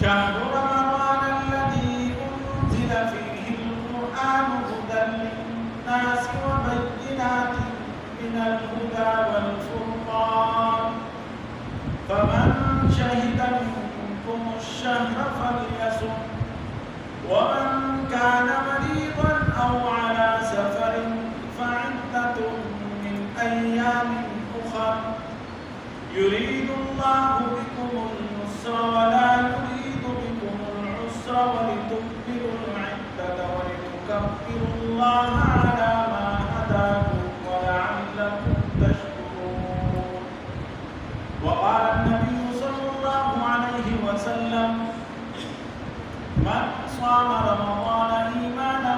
شهر رمضان الذي أنزل فيه القرآن هدى للناس وبينات من الهدى والفرقان فمن شهد منكم الشهر فليصم ومن كان مريضا أو على سفر فعدة من أيام أخر يريد الله بكم اليسر ولا يريد بكم العسر ولتكملوا العدة ولتكبروا الله على ما هداكم ولعلكم تشكرون. وقال النبي صلى الله عليه وسلم من صام رمضان إيمانا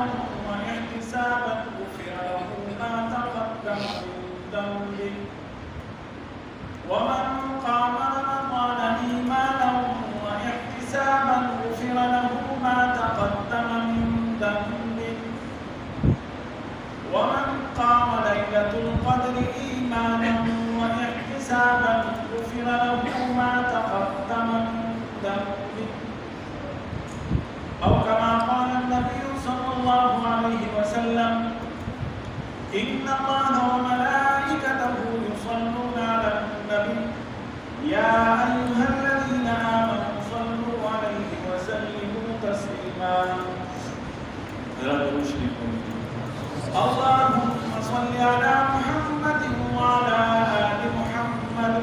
واحتسابا غفر له ما تقدم من ذنبه ومن قام رمضان إيمانا واحتسابا غفر له ما تقدم من ذنبه ومن قام ليلة القدر إيمانا واحتسابا غفر له ما تقدم من ذنبه أو كما قال النبي صلى الله عليه وسلم إن الله وملائكته يصلون على النبي يا أيها الذين آمنوا صلوا عليه وسلموا تسليما. اللهم صل على محمد وعلى آل محمد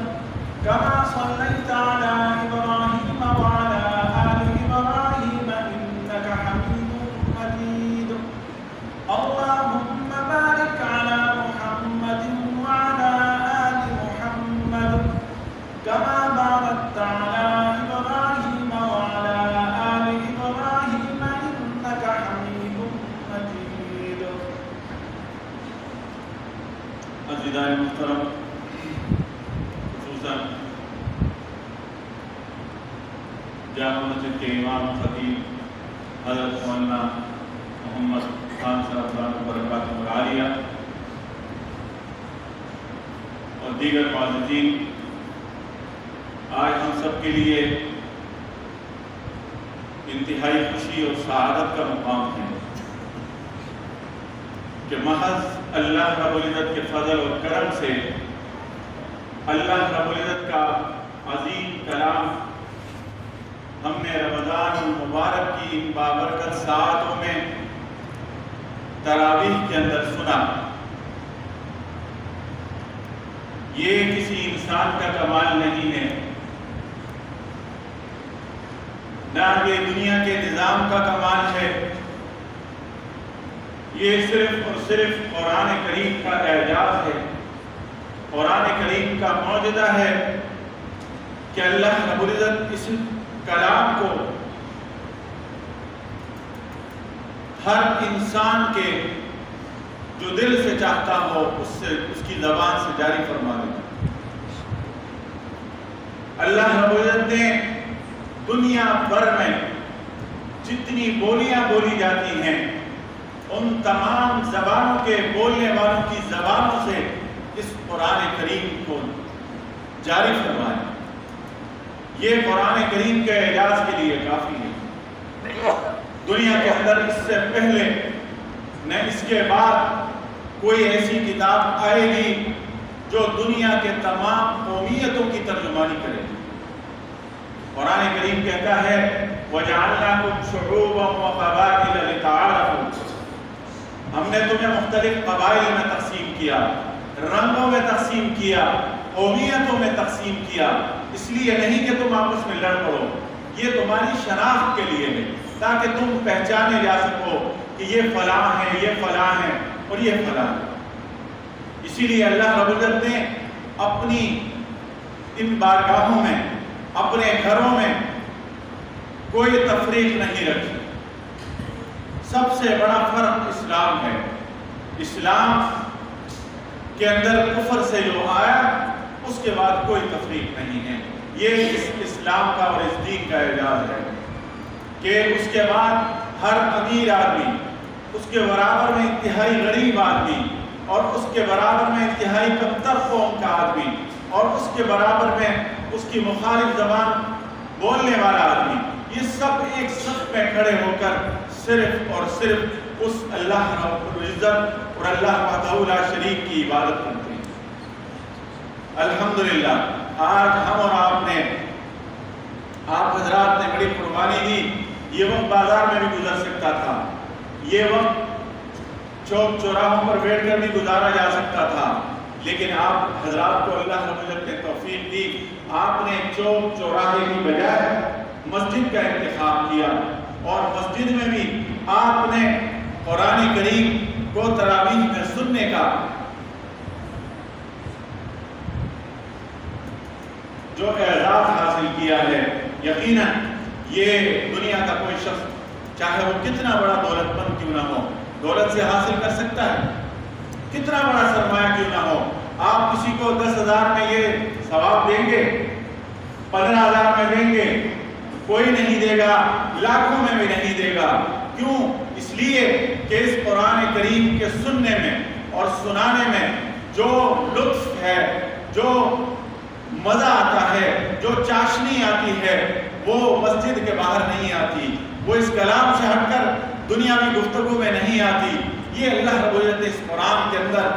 كما صليت على إبراهيم وعلى آل إبراهيم إنك حميد مجيد. اللهم بارك على محمد وعلى آل محمد كما باركت على إبراهيم وعلى آل إبراهيم إنك حميد مجيد. عزیزان محترم، خصوصاً جامع مسجد کے امام خطیب حضرت مولانا محمد خان صاحب برکاتہ العالیہ اور دیگر معززین، آج ہم سب کے لیے انتہائی خوشی اور سعادت کا مقام ہے کہ محض اللہ رب العزت کے فضل اور کرم سے اللہ رب العزت کا عظیم کلام ہم نے رمضان المبارک کی ان بابرکت ساعتوں میں تراویح کے اندر سنا. یہ کسی انسان کا کمال نہیں ہے، نہ یہ دنیا کے نظام کا کمال ہے، یہ صرف اور صرف قرآن کریم کا اعجاز ہے، قرآن کریم کا معجزہ ہے کہ اللہ رب العزت اس کلام کو ہر انسان کے جو دل سے چاہتا ہو اس کی زبان سے جاری فرما دیتا. اللہ رب العزت نے دنیا بھر میں جتنی بولیاں بولی جاتی ہیں ان تمام زبانوں کے بولنے والوں کی زبانوں سے اس قرآن کریم کو جاری فرمایا. یہ قرآن کریم کے اعجاز کے لیے کافی ہے. دنیا کے اندر اس سے پہلے نہ اس کے بعد کوئی ایسی کتاب آئے گی جو دنیا کے تمام قومیتوں کی ترجمانی کرے گی. قرآن کریم کہتا ہے وَجَعَلْنَاكُمْ شُعُوبًا وَقَبَائِلَ لِتَعَارَفُوا، ہم نے تمہیں مختلف قبائل میں تقسیم کیا، رنگوں میں تقسیم کیا، قومیتوں میں تقسیم کیا، اس لیے نہیں کہ تم آپس میں لڑ پڑو، یہ تمہاری شناخت کے لیے ہے تاکہ تم پہچانے جا سکو کہ یہ فلاں ہے، یہ فلاں ہے اور یہ فلاں ہے. اسی لیے اللہ رب العزت نے اپنی ان بارگاہوں میں، اپنے گھروں میں کوئی تفریق نہیں رکھی. سب سے بڑا فرق اسلام ہے. اسلام کے اندر کفر سے جو آیا اس کے بعد کوئی تفریق نہیں ہے. یہ اس اسلام کا اور اس دین کا اعجاز ہے کہ اس کے بعد ہر امیر آدمی، اس کے برابر میں انتہائی غریب آدمی، اور اس کے برابر میں انتہائی کمتر قوم کا آدمی، اور اس کے برابر میں اس کی مخالف زبان بولنے والا آدمی، یہ سب ایک صف میں کھڑے ہو کر صرف اور صرف اس اللہ رب العزت اور اللہ وحدہ لا شریک کی عبادت کرتے ہیں۔ الحمدللہ آج ہم اور آپ حضرات نے بڑی قربانی دی۔ یہ وقت بازار میں بھی گزر سکتا تھا، یہ وقت چوک چوراہوں پر بیٹھ کر بھی گزارا جا سکتا تھا، لیکن آپ حضرات کو اللہ رب العزت نے توفیق دی، آپ نے چوک چوراہے کی بجائے مسجد کا انتخاب کیا، اور مسجد میں بھی آپ نے قرآن کریم کو تراویح میں سننے کا جو اعزاز حاصل کیا ہے۔ یقیناً یہ دنیا کا کوئی شخص چاہے وہ کتنا بڑا دولت مند کیوں نہ ہو، دولت سے حاصل کر سکتا ہے، کتنا بڑا سرمایہ کیوں نہ ہو۔ آپ کسی کو 10,000 میں یہ ثواب دیں گے، 15,000 میں دیں گے، کوئی نہیں دے گا، لاکھوں میں بھی نہیں دے گا۔ کیوں؟ اس لیے کہ اس قرآن کریم کے سننے میں اور سنانے میں جو لطف ہے، جو مزہ آتا ہے، جو چاشنی آتی ہے، وہ مسجد کے باہر نہیں آتی، وہ اس کلام سے ہٹ کر دنیاوی گفتگو میں نہیں آتی۔ یہ اللہ رب العزت نے اس قرآن کے اندر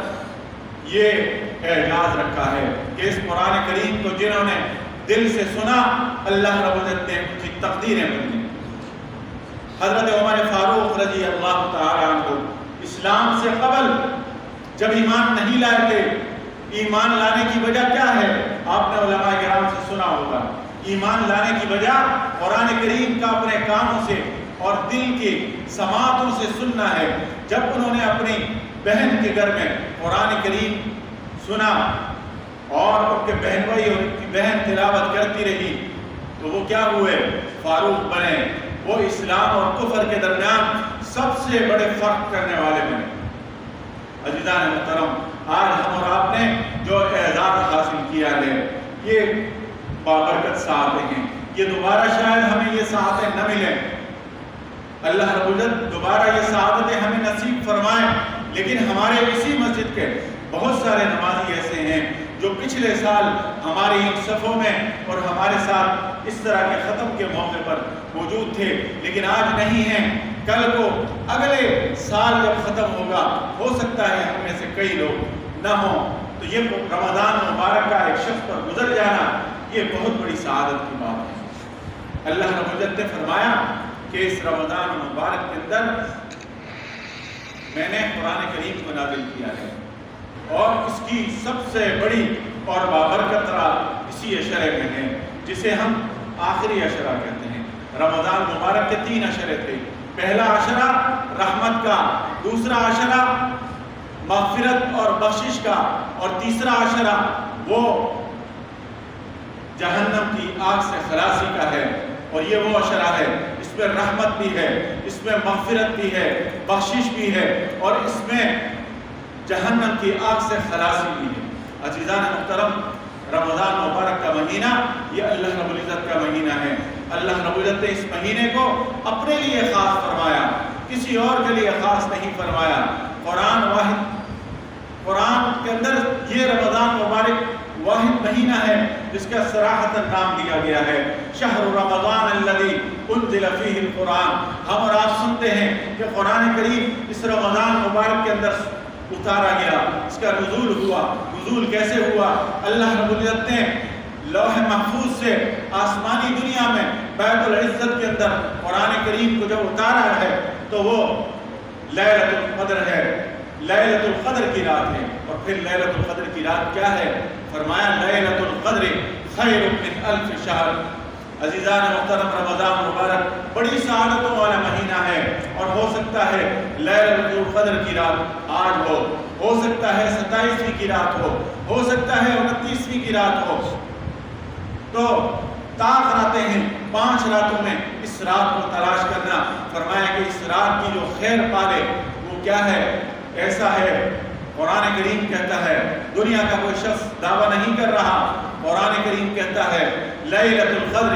یہ اعجاز رکھا ہے کہ اس قرآن کریم کو جنہوں نے دل سے سنا، اللہ رب العزت نے ان کی تقدیریں بدلی۔ حضرت عمر فاروق رضی اللہ تعالیٰ عنہ اسلام سے قبل جب ایمان نہیں لائے تھے، ایمان لانے کی وجہ کیا ہے؟ آپ نے علماء کرام سے سنا ہوگا، ایمان لانے کی وجہ قرآن کریم کا اپنے کانوں سے اور دل کی سماعتوں سے سننا ہے۔ جب انہوں نے اپنی بہن کے گھر میں قرآن کریم سنا اور ان کے بہن بھائی اور ان کی بہن تلاوت کرتی رہی تو وہ کیا ہوئے؟ فاروق بنے، وہ اسلام اور کفر کے درمیان سب سے بڑے فرق کرنے والے بنے۔ عزیزان محترم، آج ہم اور آپ نے جو اعزاز حاصل کیا ہے، یہ بابرکت ساعتیں ہیں، یہ دوبارہ شاید ہمیں یہ ساعتیں نہ ملیں۔ اللہ رب العزت دوبارہ یہ سعادتیں ہمیں نصیب فرمائیں، لیکن ہمارے اسی مسجد کے بہت سارے نمازی ایسے ہیں جو پچھلے سال ہماری ان صفوں میں اور ہمارے ساتھ اس طرح کے ختم کے موقع پر موجود تھے، لیکن آج نہیں ہیں۔ کل کو اگلے سال جب ختم ہوگا، ہو سکتا ہے ہم میں سے کئی لوگ نہ ہوں، تو یہ رمضان مبارک کا ایک شخص پر گزر جانا یہ بہت بڑی سعادت کی بات ہے۔ اللہ رب العزت نے فرمایا کہ اس رمضان مبارک کے اندر میں نے قرآن کریم کو نازل کیا ہے، اور اس کی سب سے بڑی اور بابرکت رات اسی عشرے میں ہے جسے ہم آخری عشرہ کہتے ہیں۔ رمضان مبارک کے 3 عشرے تھے، پہلا عشرہ رحمت کا، دوسرا عشرہ مغفرت اور بخشش کا، اور تیسرا عشرہ وہ جہنم کی آگ سے خلاصی کا ہے۔ اور یہ وہ عشرہ ہے اس میں رحمت بھی ہے، اس میں مغفرت بھی ہے، بخشش بھی ہے، اور اس میں جہنم کی آگ سے خلاصی بھی ہے۔ عزیزان محترم، رمضان مبارک کا مہینہ یہ اللہ رب العزت کا مہینہ ہے۔ اللہ رب العزت نے اس مہینے کو اپنے لیے خاص فرمایا، کسی اور کے لیے خاص نہیں فرمایا۔ قرآن کے اندر یہ رمضان مبارک واحد مہینہ ہے جس کا صراحتاً نام دیا گیا ہے، شہر رمضان الذی انزل فیہ القرآن۔ ہم اور آپ سنتے ہیں کہ قرآن کریم اس رمضان مبارک کے اندر اتارا گیا، اس کا نزول ہوا۔ نزول کیسے ہوا؟ اللہ رب العزت نے لوح محفوظ سے آسمانی دنیا میں بیت العزت کے اندر قرآن کریم کو جب اتارا ہے تو وہ لیلۃ القدر ہے، لیلۃ القدر کی رات ہے۔ اور پھر لیلۃ القدر کی رات کیا ہے؟ فرمایا لیلۃ القدر خیر من الف شہر۔ عزیزان محترم، رمضان مبارک بڑی سعادتوں والا مہینہ ہے، اور ہو سکتا ہے لیلۃ القدر کی رات آج ہو سکتا ہے 27ویں کی رات ہو سکتا ہے 29ویں کی رات ہو۔ تو طاق راتیں ہیں، 5 راتوں میں اس رات کو تلاش کرنا۔ فرمایا کہ اس رات کی جو خیر پالے وہ کیا ہے؟ ایسا ہے، قرآن کریم کہتا ہے، دنیا کا کوئی شخص دعویٰ نہیں کر رہا، قرآن کریم کہتا ہے لیلۃ القدر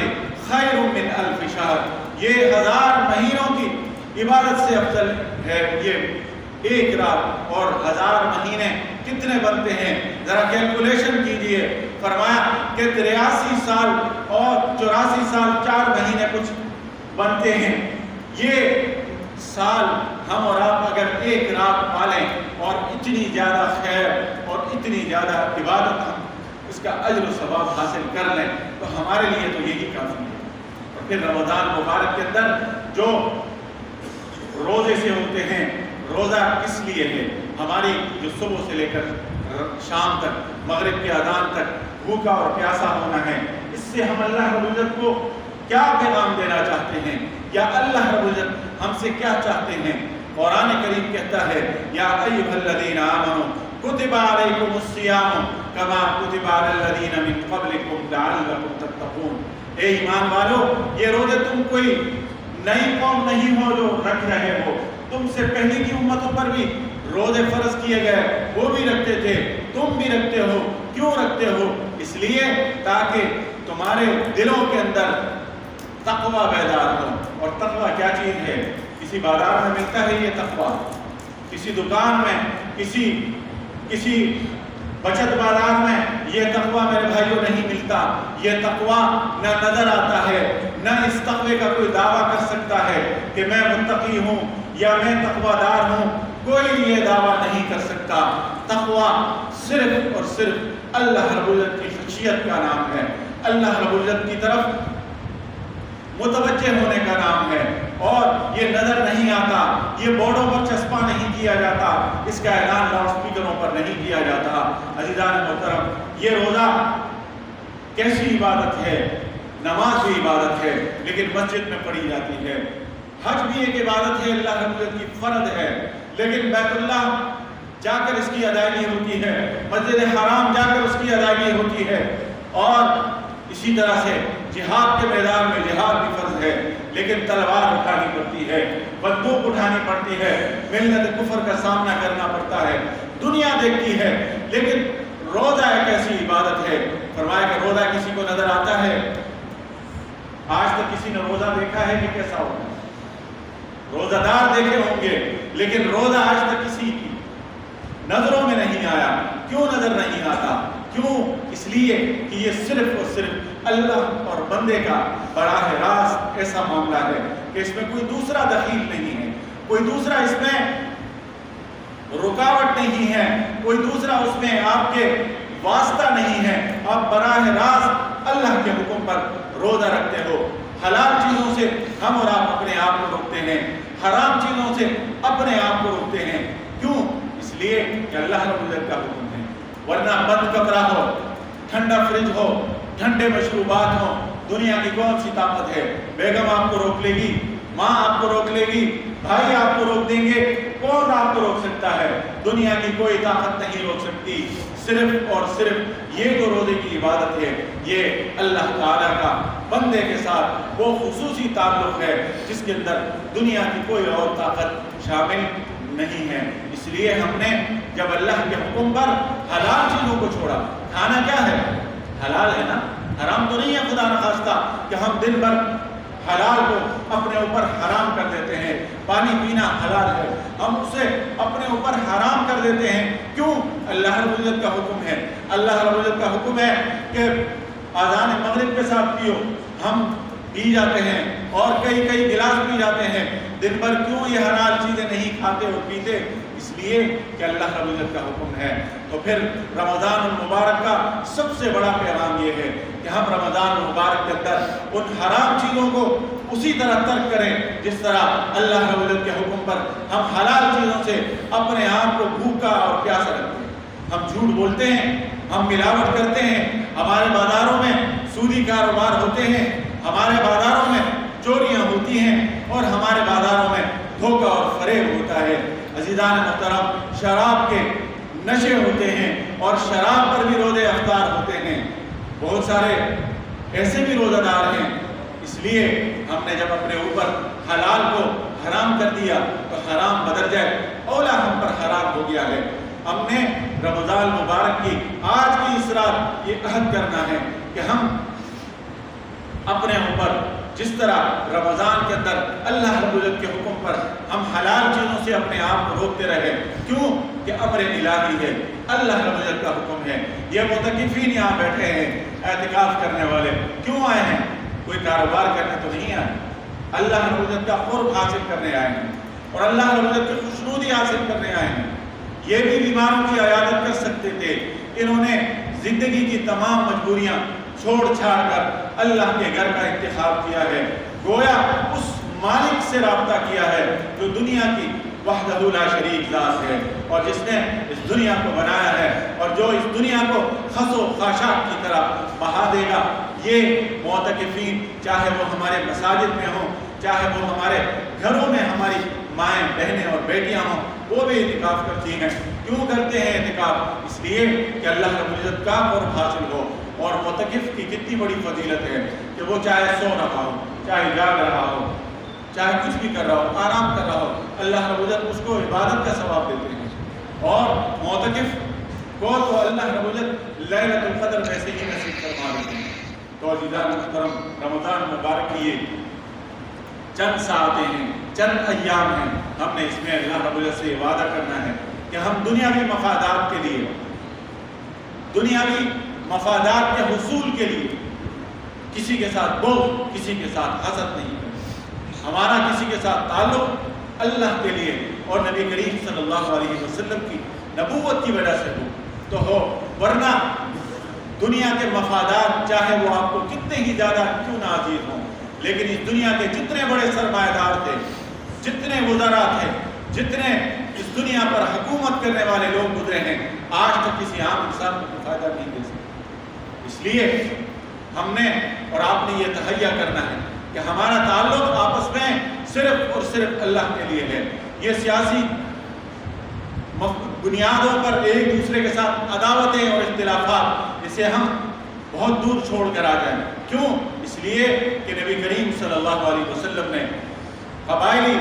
خیر من الف شہر، یہ 1000 مہینوں کی عبادت سے افضل ہے یہ ایک رات۔ اور 1000 مہینے کتنے بنتے ہیں؟ ذرا کیلکولیشن کیجئے۔ فرمایا کہ 83 سال اور 84 سال 4 مہینے کچھ بنتے ہیں۔ یہ سال ہم اور آپ اگر ایک رات پالیں اور اتنی زیادہ خیر اور اتنی زیادہ عبادت ہم اس کا اجر و ثواب حاصل کر لیں تو ہمارے لیے تو یہی کافی ہے۔ اور پھر رمضان مبارک کے اندر جو روزے سے ہوتے ہیں، روزہ کس لیے ہے؟ ہماری جو صبح سے لے کر شام تک، مغرب کے اذان تک بھوکا اور پیاسا ہونا ہے، اس سے ہم اللہ رب العزت کو کیا پیغام دینا چاہتے ہیں، یا اللہ رب العزت ہم سے کیا چاہتے ہیں؟ قرآن کریم کہتا ہے یا ایھا الذین آمنوا کتب علیکم الصیام کما کتب علی الذین من قبلکم لعلکم تتقون۔ اے ایمان والو، یہ روزے تم کوئی نئی قوم نہیں ہو جو رکھ رہے ہو، تم سے پہلے کی امتوں پر بھی روزے فرض کیے گئے، وہ بھی رکھتے تھے، تم بھی رکھتے ہو۔ کیوں رکھتے ہو؟ اس لیے تاکہ تمہارے دلوں کے اندر تقوی بیدار ہو۔ اور تقوی کیا چیز ہے؟ کسی بازار میں ملتا ہے یہ تقوی، کسی دکان میں، کسی بچت بازار میں یہ تقوی میرے بھائیوں نہیں ملتا۔ یہ تقوی نہ نظر آتا ہے، نہ اس تقوی کا کوئی دعویٰ کر سکتا ہے کہ میں متقی ہوں یا میں تقوی دار ہوں، کوئی یہ دعویٰ نہیں کر سکتا۔ تقوی صرف اور صرف اللہ رب العزت کی خشیت کا نام ہے، اللہ رب العزت کی طرف متوجہ ہونے کا نام ہے، اور یہ نظر نہیں آتا، یہ بورڈوں پر چسپاں نہیں کیا جاتا، اس کا اعلان لاؤڈ سپیکروں پر نہیں کیا جاتا۔ عزیزان محترم، یہ روزہ کیسی عبادت ہے؟ نماز بھی عبادت ہے لیکن مسجد میں پڑھی جاتی ہے، حج بھی ایک عبادت ہے، اللہ رب العزت کی فرض ہے، لیکن بیت اللہ جا کر اس کی ادائیگی ہوتی ہے، مسجد حرام جا کر اس کی ادائیگی ہوتی ہے، اور اسی طرح سے جہاد کے میدان میں جہاد بھی فرض ہے، لیکن تلوار اٹھانی پڑتی ہے، بندوق اٹھانی پڑتی ہے، ملت کفر کا سامنا کرنا پڑتا ہے، دنیا دیکھتی ہے، لیکن روزہ ایک ایسی عبادت ہے۔ فرمایا کہ روزہ کسی کو نظر آتا ہے؟ آج تک کسی نے روزہ دیکھا ہے کہ کیسا ہوگا؟ روزہ دار دیکھے ہوں گے، لیکن روزہ آج تک کسی کی نظروں میں نہیں آیا۔ کیوں نظر نہیں آتا؟ کیوں؟ اس لیے کہ یہ صرف اور صرف اللہ اور بندے کا براہ راست ایسا معاملہ ہے کہ اس میں کوئی دوسرا دخیل نہیں ہے، کوئی دوسرا اس میں رکاوٹ نہیں ہے، کوئی دوسرا اس میں آپ کے واسطہ نہیں ہے۔ آپ براہ راست اللہ کے حکم پر روزہ رکھتے ہو۔ حلال چیزوں سے ہم اور آپ اپنے آپ کو روکتے ہیں، حرام چیزوں سے اپنے آپ کو روکتے ہیں۔ کیوں؟ اس لیے کہ اللہ رب العزت کا حکم ہے، ورنہ بند کمرہ ہو، ٹھنڈا فریج ہو، ٹھنڈے مشروبات ہوں، دنیا کی کون سی طاقت ہے؟ بیگم آپ کو روک لے گی، ماں آپ کو روک لے گی، بھائی آپ کو روک دیں گے، کون آپ کو روک سکتا ہے؟ دنیا کی کوئی طاقت نہیں روک سکتی۔ صرف اور صرف یہ جو روزے کی عبادت ہے، یہ اللہ تعالیٰ کا بندے کے ساتھ وہ خصوصی تعلق ہے جس کے اندر دنیا کی کوئی اور طاقت شامل نہیں ہے۔ اس لیے ہم نے جب اللہ کے حکم پر حلال چیزوں کو چھوڑا، کھانا کیا ہے؟ حلال ہے نا، حرام تو نہیں ہے خدا نخواستہ کہ ہم دن بھر حلال کو اپنے اوپر حرام کر دیتے ہیں۔ پانی پینا حلال ہے، ہم اسے اپنے اوپر حرام کر دیتے ہیں۔ کیوں؟ اللہ رب العزت کا حکم ہے، اللہ رب العزت کا حکم ہے کہ اذان مغرب کے ساتھ پیو، ہم پی جاتے ہیں اور کئی گلاس پی جاتے ہیں۔ دن بھر کیوں یہ حلال چیزیں نہیں کھاتے اور پیتے؟ اس لیے کہ اللہ رب العزت کا حکم ہے۔ تو پھر رمضان المبارک کا سب سے بڑا پیغام یہ ہے کہ ہم رمضان المبارک کے اندر ان حرام چیزوں کو اسی طرح ترک کریں جس طرح اللہ رب العزت کے حکم پر ہم حلال چیزوں سے اپنے آپ کو بھوکا اور پیاسا رکھتے ہیں۔ ہم جھوٹ بولتے ہیں، ہم ملاوٹ کرتے ہیں، ہمارے بازاروں میں سودی کاروبار ہوتے ہیں، ہمارے بازاروں میں چوریاں ہوتی ہیں، اور ہمارے بازاروں میں دھوکہ اور فریب ہوتا ہے۔ عزیزان محترم، شراب کے نشے ہوتے ہیں اور شراب پر بھی روزے افطار ہوتے ہیں۔ بہت سارے ایسے بھی روزہ دار ہیں۔ اس لیے ہم نے جب اپنے اوپر حلال کو حرام کر دیا تو حرام بدرجہ اولا ہم پر حرام ہو گیا ہے۔ ہم نے رمضان مبارک کی آج کی اس رات یہ عہد کرنا ہے کہ ہم اپنے اوپر جس طرح رمضان کے اندر اللہ رب العزت کے حکم پر ہم حلال چیزوں سے اپنے آپ کو روکتے رہے۔ کیوں؟ کہ امر الہی ہے، اللہ رب العزت کا حکم ہے۔ یہ معتکفین یہاں بیٹھے ہیں، اعتکاف کرنے والے کیوں آئے ہیں؟ کوئی کاروبار کرنے تو نہیں آئے، اللہ رب العزت کا قرب حاصل کرنے آئے ہیں اور اللہ رب العزت کی خوشنودی حاصل کرنے آئے ہیں۔ یہ بھی بیماروں کی عیادت کر سکتے تھے، انہوں نے زندگی کی تمام مجبوریاں چھوڑ چھاڑ کر اللہ کے گھر کا انتخاب کیا ہے، گویا اس مالک سے رابطہ کیا ہے جو دنیا کی وحدہ لا شریک ذات ہے اور جس نے اس دنیا کو بنایا ہے اور جو اس دنیا کو خس و خاشاک کی طرح بہا دے گا۔ یہ معتکفین چاہے وہ ہمارے مساجد میں ہوں، چاہے وہ ہمارے گھروں میں ہماری مائیں بہنیں اور بیٹیاں ہوں، وہ بھی اعتکاف کرتی ہیں۔ کیوں کرتے ہیں اعتکاف؟ اس لیے کہ اللہ رب العزت کا قرب حاصل ہو۔ اور معتکف کی کتنی بڑی فضیلت ہے کہ وہ چاہے سو رہا ہو، چاہے جاگ رہا ہو، چاہے کچھ بھی کر رہا ہو، آرام کر رہا ہو، اللہ رب العزت اس کو عبادت کا ثواب دیتے ہیں۔ اور معتکف کو تو اللہ رب العزت لیلۃ القدر ویسے ہی نصیب فرما دیتے ہیں۔ تو عزیزان محترم، رمضان مبارک کی یہ چند ساعتیں ہیں، چند ایام ہیں، ہم نے اس میں اللہ رب العزت سے وعدہ کرنا ہے کہ ہم دنیاوی مفادات کے لیے، دنیاوی مفادات کے حصول کے لیے کسی کے ساتھ بغض، کسی کے ساتھ حسد نہیں کریں۔ ہمارا کسی کے ساتھ تعلق اللہ کے لیے اور نبی کریم صلی اللہ علیہ وسلم کی نبوت کی وجہ سے ہو تو ہو، ورنہ دنیا کے مفادات چاہے وہ آپ کو کتنے ہی زیادہ کیوں نہ عزیز ہوں، لیکن اس دنیا کے جتنے بڑے سرمایہ دار تھے، جتنے وزراء تھے، جتنے اس دنیا پر حکومت کرنے والے لوگ گزرے ہیں، آج تک کسی عام انسان کو فائدہ نہیں دے سکتے۔ اس لیے ہم نے اور آپ نے یہ تہیہ کرنا ہے کہ ہمارا تعلق آپس میں صرف اور صرف اللہ کے لیے ہے۔ یہ سیاسی بنیادوں پر ایک دوسرے کے ساتھ عداوتیں اور اختلافات، اسے ہم بہت دور چھوڑ کر آ جائیں۔ کیوں؟ اس لیے کہ نبی کریم صلی اللہ علیہ وسلم نے قبائلی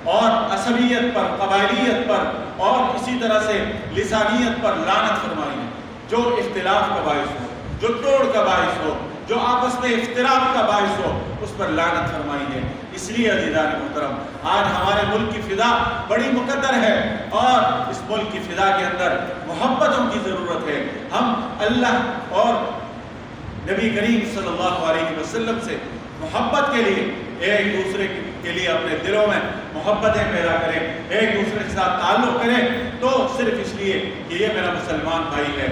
اور عصبیت پر، قبائلیت پر اور اسی طرح سے لسانیت پر لعنت فرمائی ہے۔ جو اختلاف کا باعث ہو، جو توڑ کا باعث ہو، جو آپس میں اختلاف کا باعث ہو، اس پر لعنت فرمائی ہے۔ اس لیے عزیزان محترم، آج ہمارے ملک کی فضا بڑی مقدر ہے اور اس ملک کی فضا کے اندر محبتوں کی ضرورت ہے۔ ہم اللہ اور نبی کریم صلی اللہ علیہ وسلم سے محبت کے لیے ایک دوسرے کے لیے اپنے دلوں میں محبتیں پیدا کریں، ایک دوسرے کے ساتھ تعلق کریں، تو صرف اس لیے کہ یہ میرا مسلمان بھائی ہے۔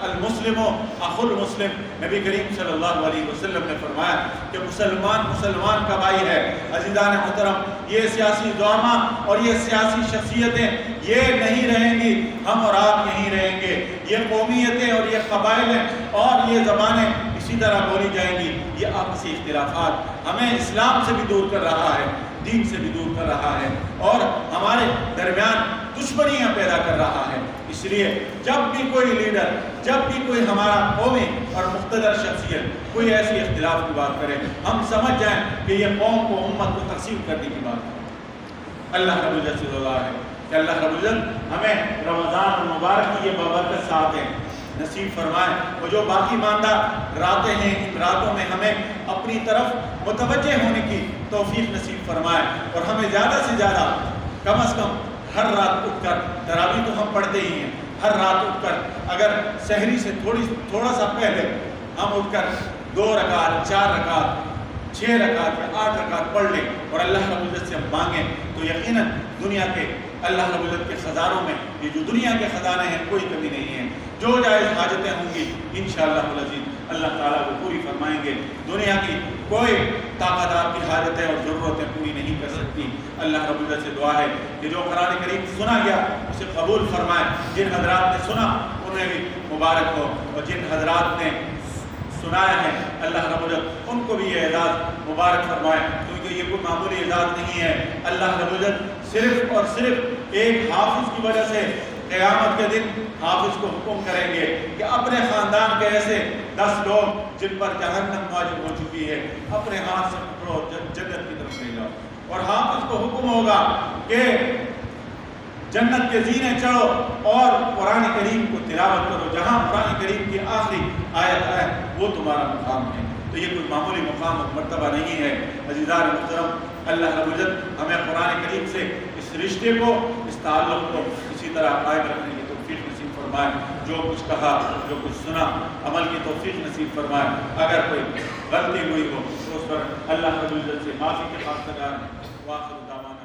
المسلم اخو المسلم، نبی کریم صلی اللہ علیہ وسلم نے فرمایا کہ مسلمان کا بھائی ہے۔ عزیزان محترم، یہ سیاسی زعما اور یہ سیاسی شخصیتیں یہ نہیں رہیں گی، ہم اور آپ یہیں رہیں گے۔ یہ قومیتیں اور یہ قبائل اور یہ زبانیں اسی طرح بولی جائیں گی۔ یہ آپسی اختلافات ہمیں اسلام سے بھی دور کر رہا ہے، دین سے بھی دور کر رہا ہے اور ہمارے درمیان دشمنیاں پیدا کر رہا ہے۔ اس لیے جب بھی کوئی لیڈر، جب بھی کوئی ہمارا قومی اور مقتدر شخصیت کوئی ایسی اختلاف کی بات کرے، ہم سمجھ جائیں کہ یہ قوم کو، امت کو تقسیم کرنے کی بات ہے۔ اللہ رب العزت سے دعا ہے کہ اللہ رب العزت ہمیں رمضان المبارک کی یہ بابرکت ساتھ ہیں نصیب فرمائے، اور جو باقی ماندہ راتیں ہیں، ان راتوں میں ہمیں اپنی طرف متوجہ ہونے کی توفیق نصیب فرمائے، اور ہمیں زیادہ سے زیادہ کم از کم ہر رات اٹھ کر، تراویح تو ہم پڑھتے ہی ہیں، ہر رات اٹھ کر اگر سحری سے تھوڑا سا پہلے ہم اٹھ کر 2 رکعت، 4 رکعت، 6 رکعت یا 8 رکعت پڑھ لیں اور اللہ رب العزت سے ہم مانگیں، تو یقیناً دنیا کے اللہ رب العزت کے خزانوں میں، یہ جو دنیا کے خزانے ہیں، کوئی کمی نہیں ہے۔ جو جائز حاجتیں ہوں گی انشاءاللہ العزیز اللہ تعالیٰ کو پوری فرمائیں گے۔ دنیا کی کوئی طاقت آپ کی حاجتیں اور ضرورتیں پوری نہیں کر سکتی۔ اللہ رب العزت سے دعا ہے کہ جو قرآن کریم سنا گیا اسے قبول فرمائے۔ جن حضرات نے سنا انہیں بھی مبارک ہو، اور جن حضرات نے سنایا ہے اللہ رب العزت ان کو بھی یہ اعزاز مبارک فرمائے، کیونکہ یہ کوئی معمولی اعزاز نہیں ہے۔ اللہ رب العزت صرف اور صرف ایک حافظ کی وجہ سے قیامت کے دن حافظ کو حکم کریں گے کہ اپنے خاندان کے ایسے 10 لوگ جن پر جہنم واجب ہو چکی ہے، اپنے ہاتھ سے پکڑو، جنت کی طرف لے جاؤ، اور حافظ کو حکم ہوگا کہ جنت کے زینے چڑھو اور قرآن کریم کو تلاوت کرو، جہاں قرآن کریم کی آخری آیت ہے وہ تمہارا مقام ہے۔ تو یہ کوئی معمولی مقام اور مرتبہ نہیں ہے۔ عزیزان محترم، اللہ رب العزت ہمیں قرآن کریم سے اس رشتے کو، اس تعلق کو اسی طرح قائم رکھنے کی توفیق نصیب فرمائے۔ فرمائے، جو کچھ کہا جو کچھ سنا عمل کی توفیق نصیب فرمائے۔ اگر کوئی غلطی ہوئی ہو تو اس پر اللہ رب العزت سے معافی کے خواستگار ہیں۔ وآخر دعوانا